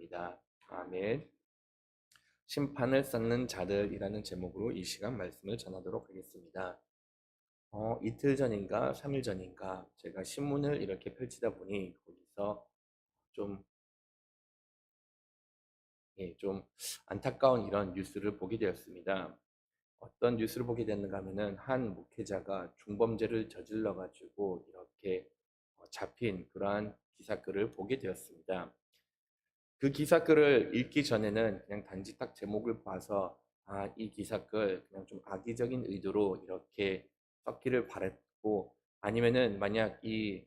하겠습니다. 아멘. 심판을 쌓는 자들이라는 제목으로 이 시간 말씀을 전하도록 하겠습니다. 이틀 전인가 3일 전인가 제가 신문을 이렇게 펼치다 보니 거기서 좀, 좀 안타까운 이런 뉴스를 보게 되었습니다. 어떤 뉴스를 보게 됐는가 하면은 한 목회자가 중범죄를 저질러 가지고 이렇게 잡힌 그러한 기사글을 보게 되었습니다. 그 기사글을 읽기 전에는 그냥 단지 딱 제목을 봐서 이 기사글 그냥 좀 악의적인 의도로 이렇게 썼기를 바랬고, 아니면은 만약 이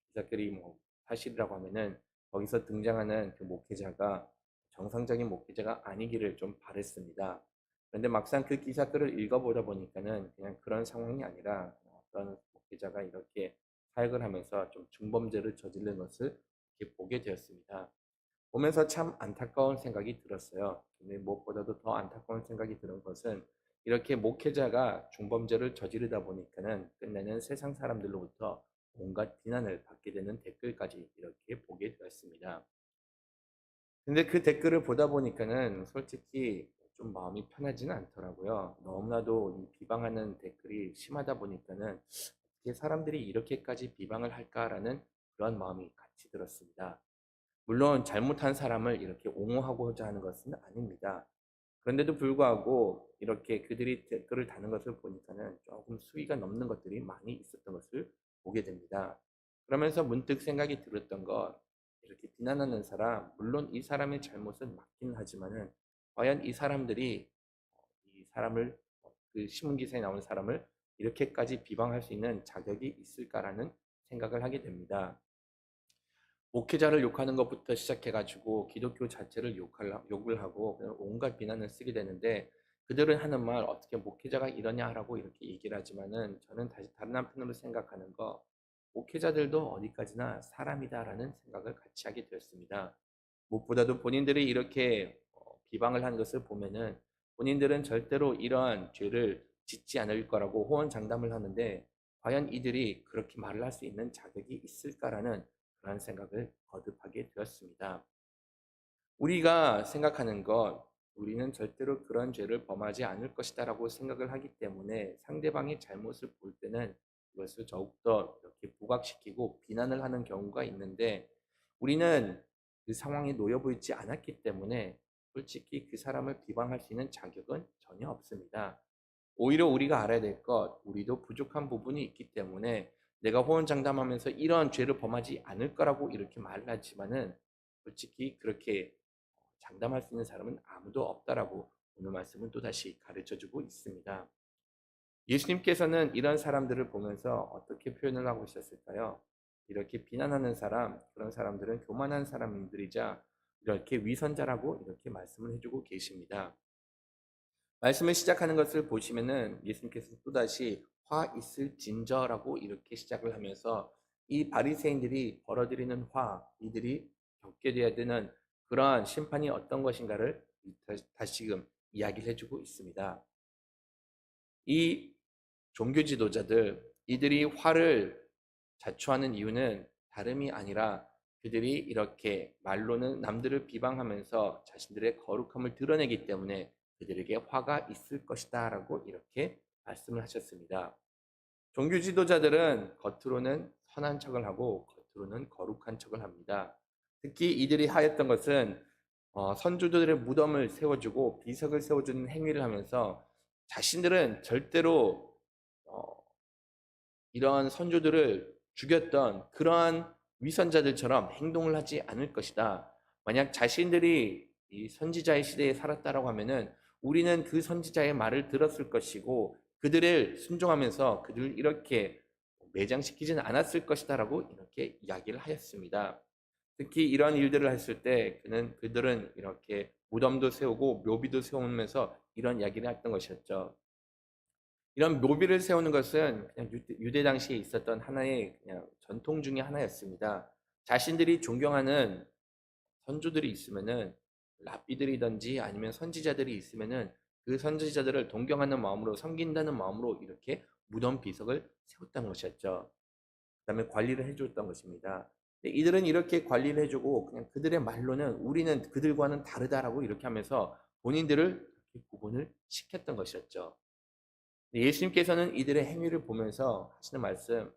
기사글이 뭐 사실이라고 하면은 거기서 등장하는 그 목회자가 정상적인 목회자가 아니기를 좀 바랬습니다. 그런데 막상 그 기사글을 읽어보다 보니까는 그냥 그런 상황이 아니라 어떤 목회자가 이렇게 사역을 하면서 좀 중범죄를 저지른 것을 이렇게 보게 되었습니다. 보면서 참 안타까운 생각이 들었어요. 근데 무엇보다도 더 안타까운 생각이 드는 것은 이렇게 목회자가 중범죄를 저지르다 보니까는 끝내는 세상 사람들로부터 온갖 비난을 받게 되는 댓글까지 이렇게 보게 되었습니다. 근데 그 댓글을 보다 보니까는 솔직히 좀 마음이 편하지는 않더라고요. 너무나도 이 비방하는 댓글이 심하다 보니까는 어떻게 사람들이 이렇게까지 비방을 할까라는 그런 마음이 같이 들었습니다. 물론 잘못한 사람을 이렇게 옹호하고자 하는 것은 아닙니다. 그런데도 불구하고 이렇게 그들이 댓글을 다는 것을 보니까는 조금 수위가 넘는 것들이 많이 있었던 것을 보게 됩니다. 그러면서 문득 생각이 들었던 것, 이렇게 비난하는 사람, 물론 이 사람의 잘못은 맞긴 하지만은 과연 이 사람들이 이 사람을 그 신문기사에 나온 사람을 이렇게까지 비방할 수 있는 자격이 있을까라는 생각을 하게 됩니다. 목회자를 욕하는 것부터 시작해가지고 기독교 자체를 욕을 하고 온갖 비난을 쓰게 되는데, 그들은 하는 말 어떻게 목회자가 이러냐라고 이렇게 얘기를 하지만은 저는 다시 다른 한편으로 생각하는 거, 목회자들도 어디까지나 사람이다라는 생각을 같이 하게 되었습니다. 무엇보다도 본인들이 이렇게 비방을 하는 것을 보면은 본인들은 절대로 이러한 죄를 짓지 않을 거라고 호언장담을 하는데, 과연 이들이 그렇게 말을 할 수 있는 자격이 있을까라는 그런 생각을 거듭하게 되었습니다. 우리가 생각하는 것, 우리는 절대로 그런 죄를 범하지 않을 것이다라고 생각을 하기 때문에 상대방의 잘못을 볼 때는 그것을 더욱더 이렇게 부각시키고 비난을 하는 경우가 있는데, 우리는 그 상황에 놓여 보이지 않았기 때문에 솔직히 그 사람을 비방할 수 있는 자격은 전혀 없습니다. 오히려 우리가 알아야 될 것, 우리도 부족한 부분이 있기 때문에 내가 호언장담하면서 이러한 죄를 범하지 않을 거라고 이렇게 말을 하지만은 솔직히 그렇게 장담할 수 있는 사람은 아무도 없다라고 오늘 말씀은 또다시 가르쳐주고 있습니다. 예수님께서는 이런 사람들을 보면서 어떻게 표현을 하고 있었을까요? 이렇게 비난하는 사람, 그런 사람들은 교만한 사람들이자 이렇게 위선자라고 이렇게 말씀을 해주고 계십니다. 말씀을 시작하는 것을 보시면은 예수님께서 또다시 화 있을 진저라고 이렇게 시작을 하면서 이 바리새인들이 벌어들이는 화, 이들이 겪게 되어야 되는 그러한 심판이 어떤 것인가를 다시금 이야기를 해주고 있습니다. 이 종교 지도자들, 이들이 화를 자초하는 이유는 다름이 아니라 그들이 이렇게 말로는 남들을 비방하면서 자신들의 거룩함을 드러내기 때문에 그들에게 화가 있을 것이다 라고 이렇게 말씀을 하셨습니다. 종교 지도자들은 겉으로는 선한 척을 하고 겉으로는 거룩한 척을 합니다. 특히 이들이 하였던 것은 선조들의 무덤을 세워주고 비석을 세워주는 행위를 하면서 자신들은 절대로 이러한 선조들을 죽였던 그러한 위선자들처럼 행동을 하지 않을 것이다. 만약 자신들이 이 선지자의 시대에 살았다라고 하면은 우리는 그 선지자의 말을 들었을 것이고 그들을 순종하면서 그들을 이렇게 매장시키지는 않았을 것이다라고 이렇게 이야기를 하였습니다. 특히 이런 일들을 했을 때 그들은 이렇게 무덤도 세우고 묘비도 세우면서 이런 이야기를 했던 것이었죠. 이런 묘비를 세우는 것은 그냥 유대 당시에 있었던 하나의 그냥 전통 중의 하나였습니다. 자신들이 존경하는 선조들이 있으면은 랍비들이든지 아니면 선지자들이 있으면은 그 선지자들을 동경하는 마음으로 섬긴다는 마음으로 이렇게 무덤 비석을 세웠던 것이었죠. 그다음에 관리를 해줬던 것입니다. 근데 이들은 이렇게 관리를 해주고 그냥 그들의 말로는 우리는 그들과는 다르다라고 이렇게 하면서 본인들을 구분을 시켰던 것이었죠. 예수님께서는 이들의 행위를 보면서 하시는 말씀,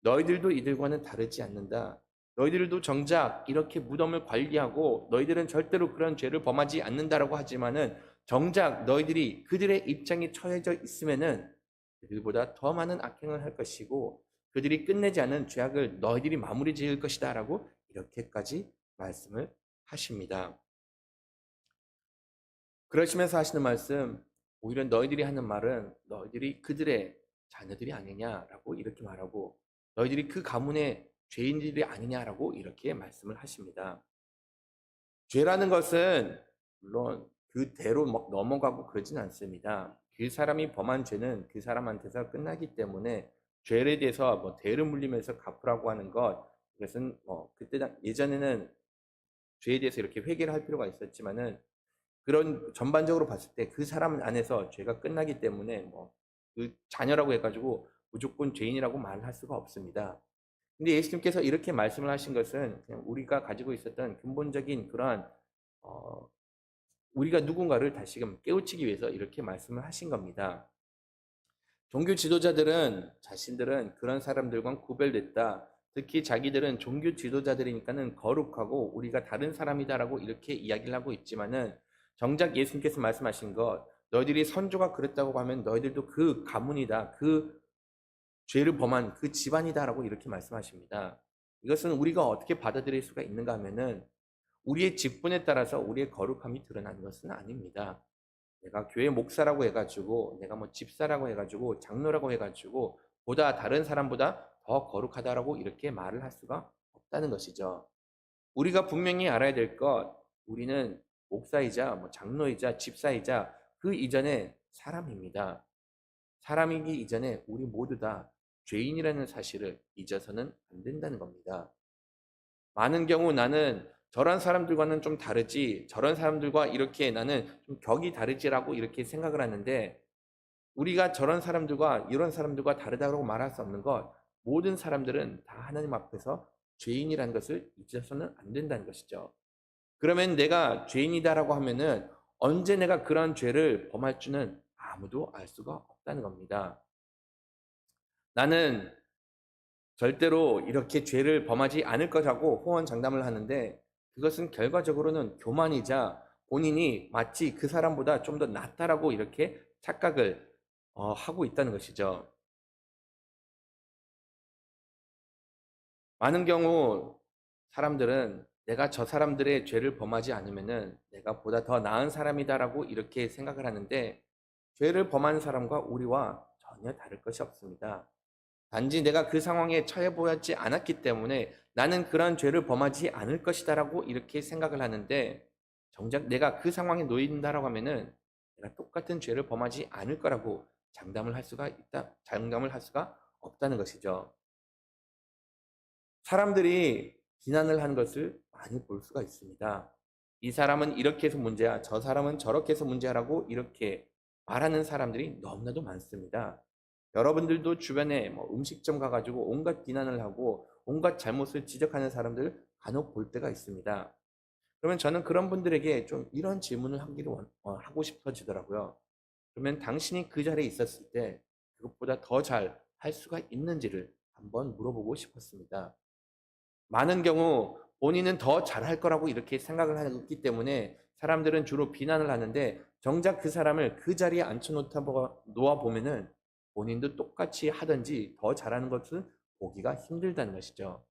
너희들도 이들과는 다르지 않는다. 너희들도 정작 이렇게 무덤을 관리하고 너희들은 절대로 그런 죄를 범하지 않는다라고 하지만은 정작 너희들이 그들의 입장에 처해져 있으면은 그들보다 더 많은 악행을 할 것이고 그들이 끝내지 않은 죄악을 너희들이 마무리 지을 것이다라고 이렇게까지 말씀을 하십니다. 그러시면서 하시는 말씀, 오히려 너희들이 하는 말은 너희들이 그들의 자녀들이 아니냐라고 이렇게 말하고 너희들이 그 가문의 죄인들이 아니냐라고 이렇게 말씀을 하십니다. 죄라는 것은 물론 그대로 막 넘어가고 그러진 않습니다. 그 사람이 범한 죄는 그 사람한테서 끝나기 때문에 죄에 대해서 뭐 대를 물리면서 갚으라고 하는 것, 그것은 뭐 그때 예전에는 죄에 대해서 이렇게 회개를 할 필요가 있었지만은 그런 전반적으로 봤을 때 그 사람 안에서 죄가 끝나기 때문에 뭐 그 자녀라고 해가지고 무조건 죄인이라고 말을 할 수가 없습니다. 근데 예수님께서 이렇게 말씀을 하신 것은 그냥 우리가 가지고 있었던 근본적인 그러한 우리가 누군가를 다시금 깨우치기 위해서 이렇게 말씀을 하신 겁니다. 종교 지도자들은 자신들은 그런 사람들과 구별됐다. 특히 자기들은 종교 지도자들이니까는 거룩하고 우리가 다른 사람이다라고 이렇게 이야기를 하고 있지만은 정작 예수님께서 말씀하신 것, 너희들이 선조가 그랬다고 하면 너희들도 그 가문이다. 그 죄를 범한 그 집안이다라고 이렇게 말씀하십니다. 이것은 우리가 어떻게 받아들일 수가 있는가 하면은 우리의 직분에 따라서 우리의 거룩함이 드러나는 것은 아닙니다. 내가 교회 목사라고 해가지고 내가 뭐 집사라고 해가지고 장로라고 해가지고 보다 다른 사람보다 더 거룩하다라고 이렇게 말을 할 수가 없다는 것이죠. 우리가 분명히 알아야 될 것, 우리는 목사이자 뭐 장로이자 집사이자 그 이전에 사람입니다. 사람이기 이전에 우리 모두 다 죄인이라는 사실을 잊어서는 안 된다는 겁니다. 많은 경우 나는 저런 사람들과는 좀 다르지, 저런 사람들과 이렇게 나는 좀 격이 다르지라고 이렇게 생각을 하는데 우리가 저런 사람들과 이런 사람들과 다르다고 말할 수 없는 것, 모든 사람들은 다 하나님 앞에서 죄인이라는 것을 잊어서는 안 된다는 것이죠. 그러면 내가 죄인이다라고 하면은 언제 내가 그런 죄를 범할 줄은 아무도 알 수가 없다는 겁니다. 나는 절대로 이렇게 죄를 범하지 않을 거라고 호언장담을 하는데 그것은 결과적으로는 교만이자 본인이 마치 그 사람보다 좀 더 낫다라고 이렇게 착각을 하고 있다는 것이죠. 많은 경우 사람들은 내가 저 사람들의 죄를 범하지 않으면은 내가 보다 더 나은 사람이다라고 이렇게 생각을 하는데 죄를 범한 사람과 우리와 전혀 다를 것이 없습니다. 단지 내가 그 상황에 처해 보였지 않았기 때문에 나는 그런 죄를 범하지 않을 것이다라고 이렇게 생각을 하는데 정작 내가 그 상황에 놓인다라고 하면은 내가 똑같은 죄를 범하지 않을 거라고 장담을 할 수가 없다는 것이죠. 사람들이 비난을 한 것을 많이 볼 수가 있습니다. 이 사람은 이렇게 해서 문제야, 저 사람은 저렇게 해서 문제라고 이렇게 말하는 사람들이 너무나도 많습니다. 여러분들도 주변에 뭐 음식점 가가지고 온갖 비난을 하고 온갖 잘못을 지적하는 사람들 간혹 볼 때가 있습니다. 그러면 저는 그런 분들에게 좀 이런 질문을 하고 싶어지더라고요. 그러면 당신이 그 자리에 있었을 때 그것보다 더 잘 할 수가 있는지를 한번 물어보고 싶었습니다. 많은 경우 본인은 더 잘할 거라고 이렇게 생각을 하기 때문에 사람들은 주로 비난을 하는데 정작 그 사람을 그 자리에 놓아 보면은 본인도 똑같이 하든지 더 잘하는 것을 보기가 힘들다는 것이죠.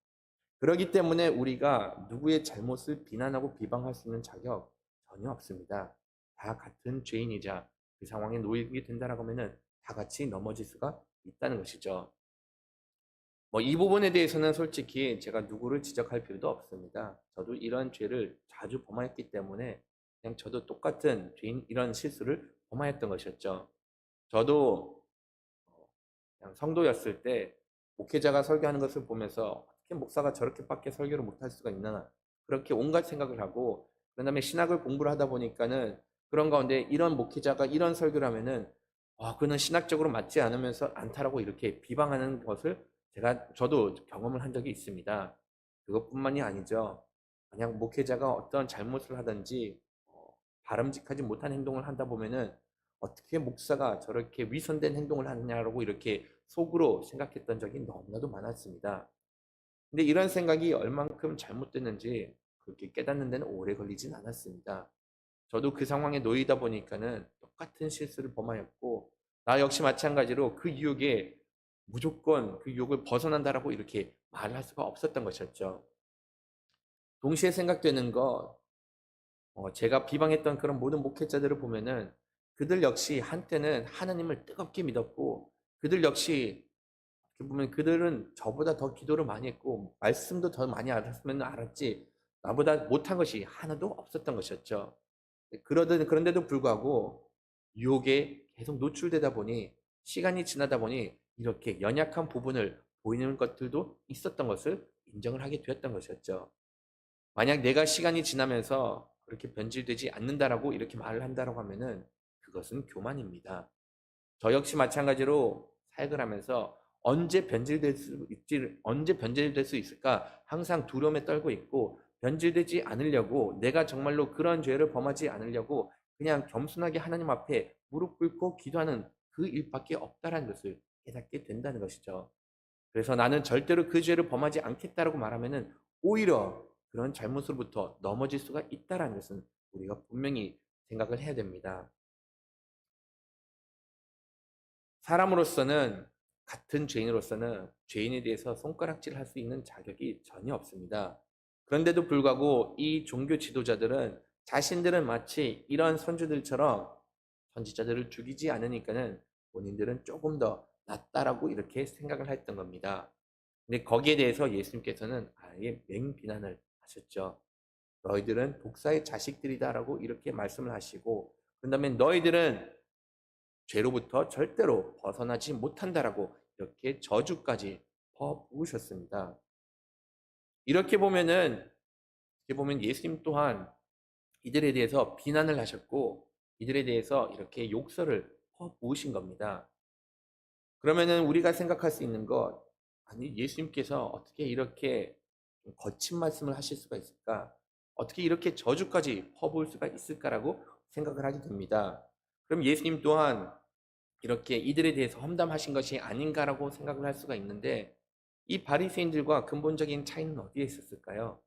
그렇기 때문에 우리가 누구의 잘못을 비난하고 비방할 수 있는 자격 전혀 없습니다. 다 같은 죄인이자 그 상황에 놓이게 된다라고 하면은 다 같이 넘어질 수가 있다는 것이죠. 뭐 이 부분에 대해서는 솔직히 제가 누구를 지적할 필요도 없습니다. 저도 이런 죄를 자주 범하였기 때문에 그냥 저도 똑같은 죄인 이런 실수를 범하였던 것이었죠. 저도 그냥 성도였을 때 목회자가 설교하는 것을 보면서 어떻게 목사가 저렇게밖에 설교를 못할 수가 있나 그렇게 온갖 생각을 하고 그 다음에 신학을 공부를 하다 보니까는 그런 가운데 이런 목회자가 이런 설교를 하면은 그는 신학적으로 맞지 않으면서 않다라고 이렇게 비방하는 것을 저도 경험을 한 적이 있습니다. 그것뿐만이 아니죠. 만약 목회자가 어떤 잘못을 하든지 바람직하지 못한 행동을 한다 보면은 어떻게 목사가 저렇게 위선된 행동을 하느냐라고 이렇게 속으로 생각했던 적이 너무나도 많았습니다. 근데 이런 생각이 얼만큼 잘못됐는지 그렇게 깨닫는 데는 오래 걸리진 않았습니다. 저도 그 상황에 놓이다 보니까는 똑같은 실수를 범하였고, 나 역시 마찬가지로 그 유혹에 무조건 그 유혹을 벗어난다라고 이렇게 말할 수가 없었던 것이었죠. 동시에 생각되는 거, 제가 비방했던 그런 모든 목회자들을 보면은 그들 역시 한때는 하나님을 뜨겁게 믿었고, 그들 역시 어떻게 보면 그들은 저보다 더 기도를 많이 했고 말씀도 더 많이 알았으면 알았지 나보다 못한 것이 하나도 없었던 것이었죠. 그런데도 불구하고 유혹에 계속 노출되다 보니 시간이 지나다 보니 이렇게 연약한 부분을 보이는 것들도 있었던 것을 인정을 하게 되었던 것이었죠. 만약 내가 시간이 지나면서 그렇게 변질되지 않는다라고 이렇게 말을 한다라고 하면은 그것은 교만입니다. 저 역시 마찬가지로 사역을 하면서 언제 변질될 수 있을까 항상 두려움에 떨고 있고, 변질되지 않으려고, 내가 정말로 그런 죄를 범하지 않으려고 그냥 겸손하게 하나님 앞에 무릎 꿇고 기도하는 그 일밖에 없다라는 것을 깨닫게 된다는 것이죠. 그래서 나는 절대로 그 죄를 범하지 않겠다라고 말하면은 오히려 그런 잘못으로부터 넘어질 수가 있다라는 것은 우리가 분명히 생각을 해야 됩니다. 사람으로서는, 같은 죄인으로서는 죄인에 대해서 손가락질할 수 있는 자격이 전혀 없습니다. 그런데도 불구하고 이 종교 지도자들은 자신들은 마치 이런 선주들처럼 선지자들을 죽이지 않으니까는 본인들은 조금 더 낫다라고 이렇게 생각을 했던 겁니다. 근데 거기에 대해서 예수님께서는 아예 맹비난을 하셨죠. 너희들은 독사의 자식들이다라고 이렇게 말씀을 하시고, 그 다음에 너희들은 죄로부터 절대로 벗어나지 못한다라고 이렇게 저주까지 퍼부으셨습니다. 이렇게 보면 예수님 또한 이들에 대해서 비난을 하셨고 이들에 대해서 이렇게 욕설을 퍼부으신 겁니다. 그러면은 우리가 생각할 수 있는 것, 아니 예수님께서 어떻게 이렇게 거친 말씀을 하실 수가 있을까? 어떻게 이렇게 저주까지 퍼부을 수가 있을까라고 생각을 하게 됩니다. 그럼 예수님 또한 이렇게 이들에 대해서 험담하신 것이 아닌가라고 생각을 할 수가 있는데, 이 바리새인들과 근본적인 차이는 어디에 있었을까요?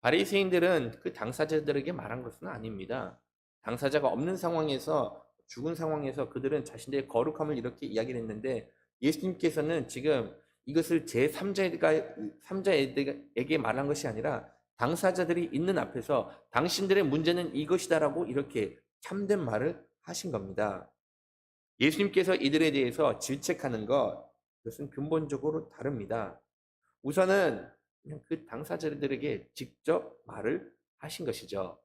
바리새인들은 그 당사자들에게 말한 것은 아닙니다. 당사자가 없는 상황에서, 죽은 상황에서 그들은 자신들의 거룩함을 이렇게 이야기를 했는데, 예수님께서는 지금 이것을 제3자에게 말한 것이 아니라 당사자들이 있는 앞에서 당신들의 문제는 이것이다라고 이렇게 참된 말을 하신 겁니다. 예수님께서 이들에 대해서 질책하는 것, 그것은 근본적으로 다릅니다. 우선은 그냥 그 당사자들에게 직접 말을 하신 것이죠.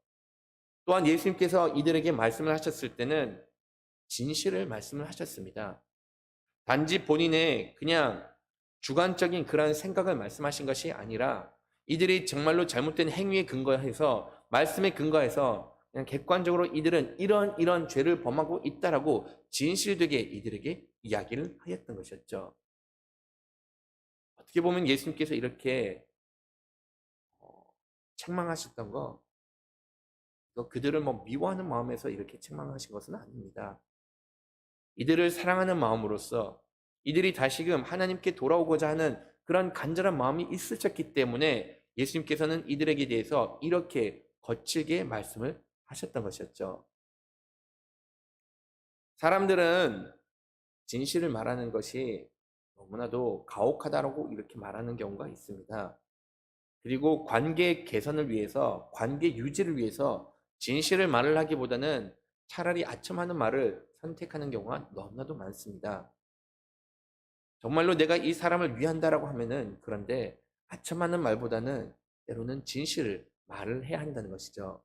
또한 예수님께서 이들에게 말씀을 하셨을 때는 진실을 말씀을 하셨습니다. 단지 본인의 그냥 주관적인 그런 생각을 말씀하신 것이 아니라 이들이 정말로 잘못된 행위에 근거해서, 말씀에 근거해서 그냥 객관적으로 이들은 이런 죄를 범하고 있다라고 진실되게 이들에게 이야기를 하였던 것이었죠. 어떻게 보면 예수님께서 이렇게 어, 책망하셨던 거, 그들을 뭐 미워하는 마음에서 이렇게 책망하신 것은 아닙니다. 이들을 사랑하는 마음으로써 이들이 다시금 하나님께 돌아오고자 하는 그런 간절한 마음이 있으셨기 때문에 예수님께서는 이들에게 대해서 이렇게 거칠게 말씀을 하셨던 것이었죠. 사람들은 진실을 말하는 것이 너무나도 가혹하다고 이렇게 말하는 경우가 있습니다. 그리고 관계 개선을 위해서, 관계 유지를 위해서 진실을 말을 하기보다는 차라리 아첨하는 말을 선택하는 경우가 너무나도 많습니다. 정말로 내가 이 사람을 위한다라고 하면은, 그런데 아첨하는 말보다는 때로는 진실을 말을 해야 한다는 것이죠.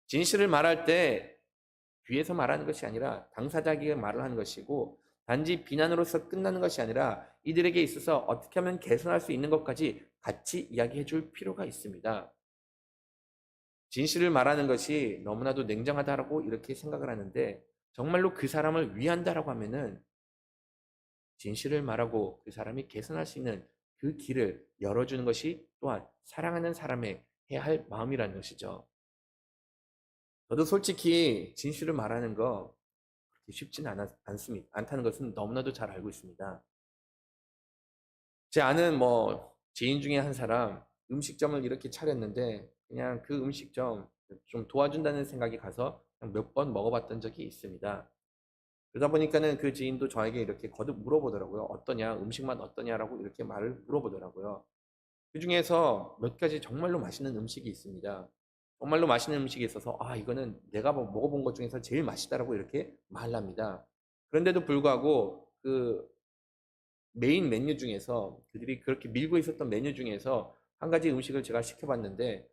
진실을 말할 때 뒤에서 말하는 것이 아니라 당사자에게 말을 하는 것이고, 단지 비난으로서 끝나는 것이 아니라 이들에게 있어서 어떻게 하면 개선할 수 있는 것까지 같이 이야기해 줄 필요가 있습니다. 진실을 말하는 것이 너무나도 냉정하다라고 이렇게 생각을 하는데, 정말로 그 사람을 위한다라고 하면은 진실을 말하고 그 사람이 개선할 수 있는 그 길을 열어주는 것이 또한 사랑하는 사람의 해야 할 마음이라는 것이죠. 저도 솔직히 진실을 말하는 거 그렇게 쉽지는 않다는 것은 너무나도 잘 알고 있습니다. 제 아는 지인 중에 한 사람 음식점을 이렇게 차렸는데 그냥 그 음식점 좀 도와준다는 생각이 가서 몇 번 먹어봤던 적이 있습니다. 그러다 보니까는 그 지인도 저에게 이렇게 거듭 물어보더라고요. 어떠냐? 음식 맛 어떠냐라고 이렇게 말을 물어보더라고요. 그 중에서 몇 가지 정말로 맛있는 음식이 있습니다. 정말로 맛있는 음식이 있어서 이거는 내가 먹어본 것 중에서 제일 맛있다라고 이렇게 말합니다. 그런데도 불구하고 그 메인 메뉴 중에서 그들이 그렇게 밀고 있었던 메뉴 중에서 한 가지 음식을 제가 시켜봤는데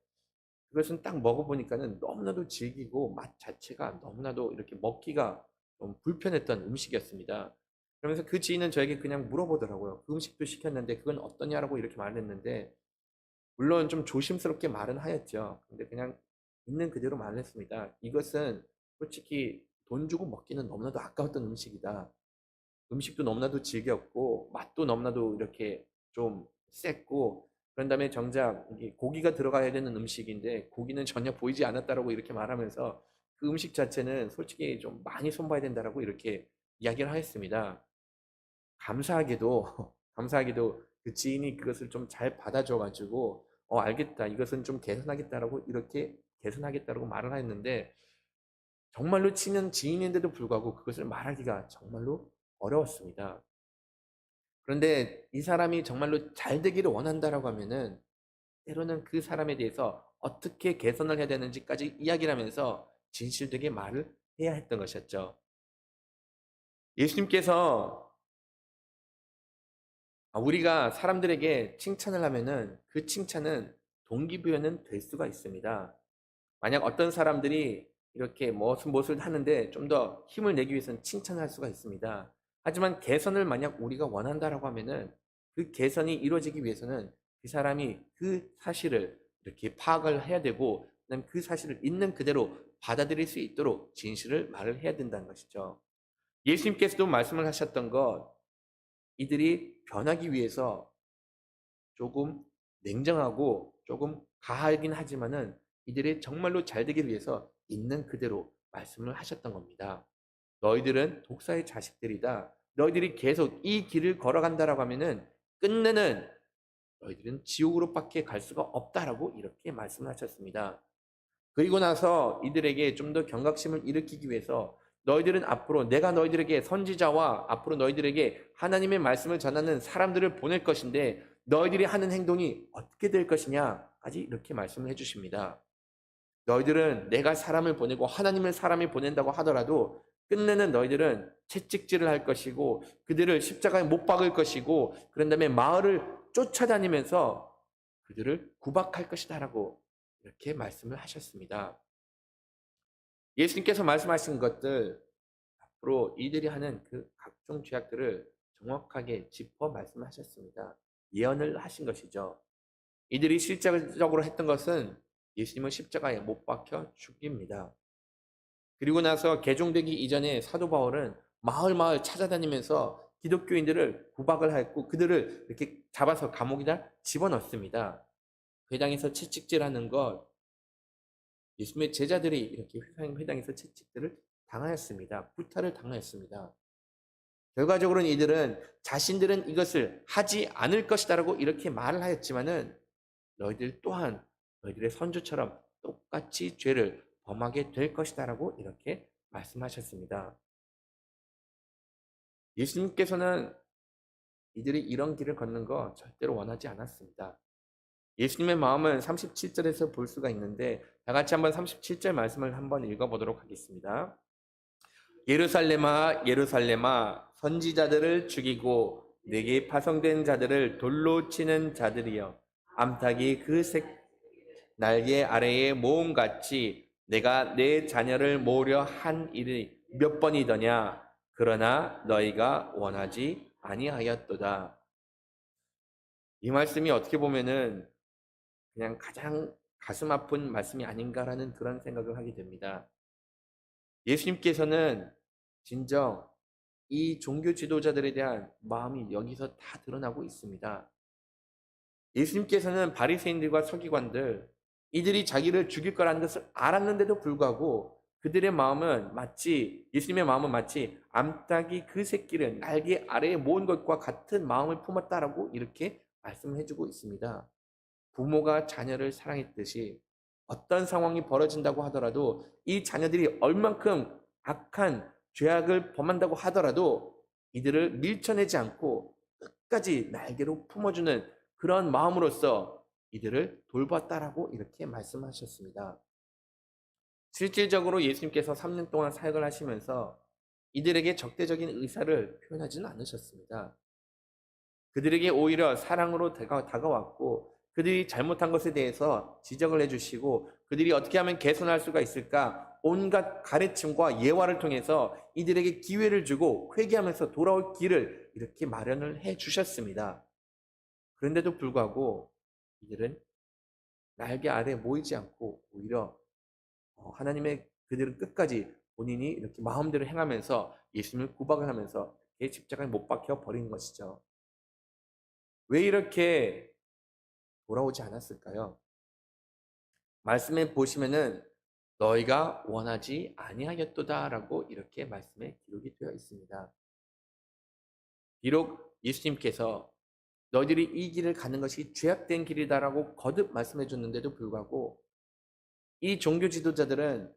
그것은 딱 먹어보니까는 너무나도 질기고 맛 자체가 너무나도 이렇게 먹기가 좀 불편했던 음식이었습니다. 그러면서 그 지인은 저에게 그냥 물어보더라고요. 그 음식도 시켰는데 그건 어떠냐라고 이렇게 말했는데 물론 좀 조심스럽게 말은 하였죠. 근데 그냥 있는 그대로 말했습니다. 이것은 솔직히 돈 주고 먹기는 너무나도 아까웠던 음식이다. 음식도 너무나도 질겼고 맛도 너무나도 이렇게 좀 셌고 그런 다음에 정작 이게 고기가 들어가야 되는 음식인데 고기는 전혀 보이지 않았다라고 이렇게 말하면서 그 음식 자체는 솔직히 좀 많이 손봐야 된다라고 이렇게 이야기를 하였습니다. 감사하게도 감사하게도 그 지인이 그것을 좀 잘 받아줘 가지고 알겠다. 이것은 좀 개선하겠다라고 이렇게 개선하겠다라고 말을 했는데 정말로 친한 지인인데도 불구하고 그것을 말하기가 정말로 어려웠습니다. 그런데 이 사람이 정말로 잘 되기를 원한다라고 하면은 때로는 그 사람에 대해서 어떻게 개선을 해야 되는지까지 이야기를 하면서 진실되게 말을 해야 했던 것이었죠. 예수님께서 우리가 사람들에게 칭찬을 하면은 그 칭찬은 동기부여는 될 수가 있습니다. 만약 어떤 사람들이 이렇게 무엇을 하는데 좀 더 힘을 내기 위해서는 칭찬을 할 수가 있습니다. 하지만 개선을 만약 우리가 원한다라고 하면은 그 개선이 이루어지기 위해서는 그 사람이 그 사실을 이렇게 파악을 해야 되고 그다음에 그 사실을 있는 그대로 받아들일 수 있도록 진실을 말을 해야 된다는 것이죠. 예수님께서도 말씀을 하셨던 것 이들이 변하기 위해서 조금 냉정하고 조금 가하긴 하지만은 이들이 정말로 잘 되기 위해서 있는 그대로 말씀을 하셨던 겁니다. 너희들은 독사의 자식들이다. 너희들이 계속 이 길을 걸어간다라고 하면은 끝내는 너희들은 지옥으로밖에 갈 수가 없다라고 이렇게 말씀을 하셨습니다. 그리고 나서 이들에게 좀 더 경각심을 일으키기 위해서 너희들은 앞으로 내가 너희들에게 선지자와 앞으로 너희들에게 하나님의 말씀을 전하는 사람들을 보낼 것인데 너희들이 하는 행동이 어떻게 될 것이냐까지 이렇게 말씀을 해주십니다. 너희들은 내가 사람을 보내고 하나님을 사람이 보낸다고 하더라도 끝내는 너희들은 채찍질을 할 것이고 그들을 십자가에 못 박을 것이고 그런 다음에 마을을 쫓아다니면서 그들을 구박할 것이다라고 이렇게 말씀을 하셨습니다. 예수님께서 말씀하신 것들 앞으로 이들이 하는 그 각종 죄악들을 정확하게 짚어 말씀하셨습니다. 예언을 하신 것이죠. 이들이 실제적으로 했던 것은 예수님을 십자가에 못 박혀 죽입니다. 그리고 나서 개종되기 이전에 사도 바울은 마을 마을 찾아다니면서 기독교인들을 구박을 했고 그들을 이렇게 잡아서 감옥에다 집어넣습니다. 회당에서 채찍질하는 것 예수님의 제자들이 이렇게 회당에서 채찍들을 당하였습니다. 구타를 당하였습니다. 결과적으로는 이들은 자신들은 이것을 하지 않을 것이다라고 이렇게 말을 하였지만은 너희들 또한 너희들의 선조처럼 똑같이 죄를 범하게 될 것이다라고 이렇게 말씀하셨습니다. 예수님께서는 이들이 이런 길을 걷는 거 절대로 원하지 않았습니다. 예수님의 마음은 37절에서 볼 수가 있는데 다 같이 한번 37절 말씀을 한번 읽어보도록 하겠습니다. 예루살렘아 예루살렘아 선지자들을 죽이고 내게 파송된 자들을 돌로 치는 자들이여 암탉이 그 날개 아래에 모음같이 내가 내 자녀를 모으려 한 일이 몇 번이더냐 그러나 너희가 원하지 아니하였도다. 이 말씀이 어떻게 보면은 그냥 가장 가슴 아픈 말씀이 아닌가라는 그런 생각을 하게 됩니다. 예수님께서는 진정 이 종교 지도자들에 대한 마음이 여기서 다 드러나고 있습니다. 예수님께서는 바리새인들과 서기관들 이들이 자기를 죽일 거라는 것을 알았는데도 불구하고 예수님의 마음은 마치 암탉이 그 새끼를 날개 아래에 모은 것과 같은 마음을 품었다라고 이렇게 말씀을 해주고 있습니다. 부모가 자녀를 사랑했듯이 어떤 상황이 벌어진다고 하더라도 이 자녀들이 얼만큼 악한 죄악을 범한다고 하더라도 이들을 밀쳐내지 않고 끝까지 날개로 품어주는 그런 마음으로써 이들을 돌봤다라고 이렇게 말씀하셨습니다. 실질적으로 예수님께서 3년 동안 사역을 하시면서 이들에게 적대적인 의사를 표현하지는 않으셨습니다. 그들에게 오히려 사랑으로 다가왔고 그들이 잘못한 것에 대해서 지적을 해주시고 그들이 어떻게 하면 개선할 수가 있을까 온갖 가르침과 예화를 통해서 이들에게 기회를 주고 회개하면서 돌아올 길을 이렇게 마련을 해 주셨습니다. 그런데도 불구하고 이들은 날개 아래 모이지 않고 오히려 하나님의 그들은 끝까지 본인이 이렇게 마음대로 행하면서 예수님을 구박을 하면서 십자가에 못 박혀 버린 것이죠. 왜 이렇게 돌아오지 않았을까요? 말씀에 보시면은 너희가 원하지 아니하였도다라고 이렇게 말씀에 기록이 되어 있습니다. 비록 예수님께서 너희들이 이 길을 가는 것이 죄악된 길이다라고 거듭 말씀해 줬는데도 불구하고 이 종교 지도자들은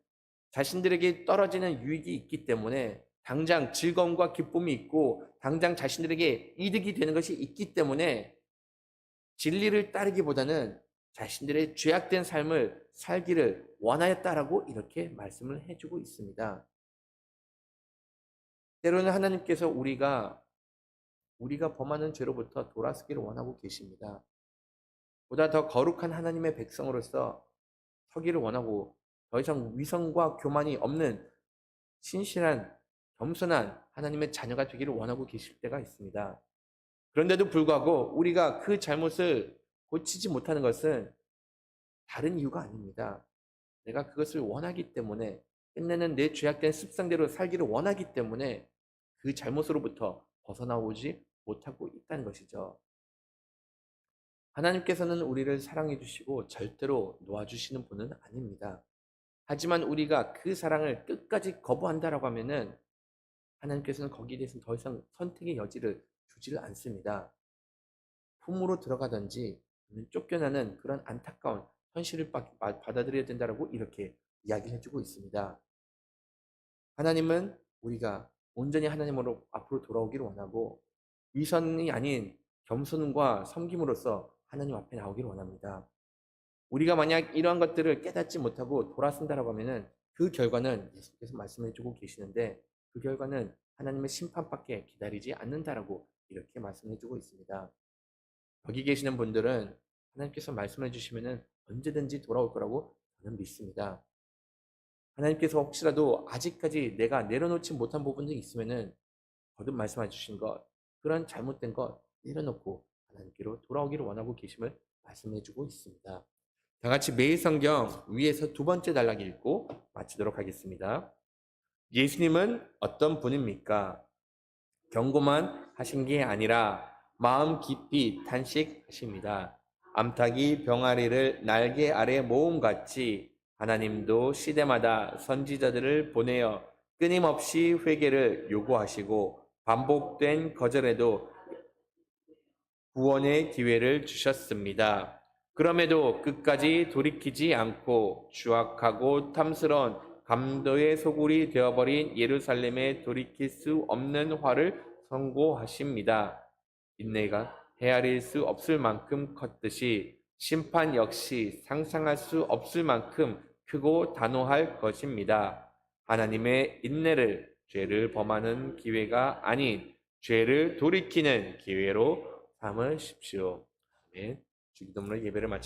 자신들에게 떨어지는 유익이 있기 때문에 당장 즐거움과 기쁨이 있고 당장 자신들에게 이득이 되는 것이 있기 때문에 진리를 따르기보다는 자신들의 죄악된 삶을 살기를 원하였다라고 이렇게 말씀을 해주고 있습니다. 때로는 하나님께서 우리가 범하는 죄로부터 돌아서기를 원하고 계십니다. 보다 더 거룩한 하나님의 백성으로서 서기를 원하고 더 이상 위선과 교만이 없는 신실한 겸손한 하나님의 자녀가 되기를 원하고 계실 때가 있습니다. 그런데도 불구하고 우리가 그 잘못을 고치지 못하는 것은 다른 이유가 아닙니다. 내가 그것을 원하기 때문에 끝내는 내 죄악된 습성대로 살기를 원하기 때문에 그 잘못으로부터 벗어나오지 못하고 있다는 것이죠. 하나님께서는 우리를 사랑해 주시고 절대로 놓아주시는 분은 아닙니다. 하지만 우리가 그 사랑을 끝까지 거부한다라고 하면은 하나님께서는 거기에 대해서는 더 이상 선택의 여지를 주지를 않습니다. 품으로 들어가든지 쫓겨나는 그런 안타까운 현실을 받아들여야 된다라고 이렇게 이야기를 해주고 있습니다. 하나님은 우리가 온전히 하나님으로 앞으로 돌아오기를 원하고 위선이 아닌 겸손과 섬김으로써 하나님 앞에 나오기를 원합니다. 우리가 만약 이러한 것들을 깨닫지 못하고 돌아선다라고 하면은 그 결과는 예수께서 말씀해 주고 계시는데 그 결과는 하나님의 심판밖에 기다리지 않는다라고 이렇게 말씀해 주고 있습니다. 여기 계시는 분들은 하나님께서 말씀해 주시면은 언제든지 돌아올 거라고 저는 믿습니다. 하나님께서 혹시라도 아직까지 내가 내려놓지 못한 부분이 있으면은 거듭 말씀해 주신 것, 그런 잘못된 것 내려놓고 하나님께로 돌아오기를 원하고 계심을 말씀해 주고 있습니다. 다 같이 매일 성경 위에서 두 번째 단락 읽고 마치도록 하겠습니다. 예수님은 어떤 분입니까? 경고만 하신 게 아니라 마음 깊이 탄식하십니다. 암탉이 병아리를 날개 아래 모음같이 하나님도 시대마다 선지자들을 보내어 끊임없이 회개를 요구하시고 반복된 거절에도 구원의 기회를 주셨습니다. 그럼에도 끝까지 돌이키지 않고 추악하고 탐스러운 감도의 소굴이 되어버린 예루살렘에 돌이킬 수 없는 화를 선고하십니다. 인내가 헤아릴 수 없을 만큼 컸듯이 심판 역시 상상할 수 없을 만큼 크고 단호할 것입니다. 하나님의 인내를 죄를 범하는 기회가 아닌 죄를 돌이키는 기회로 삼으십시오. 아멘. 주기도문으로 예배를 마칩니다.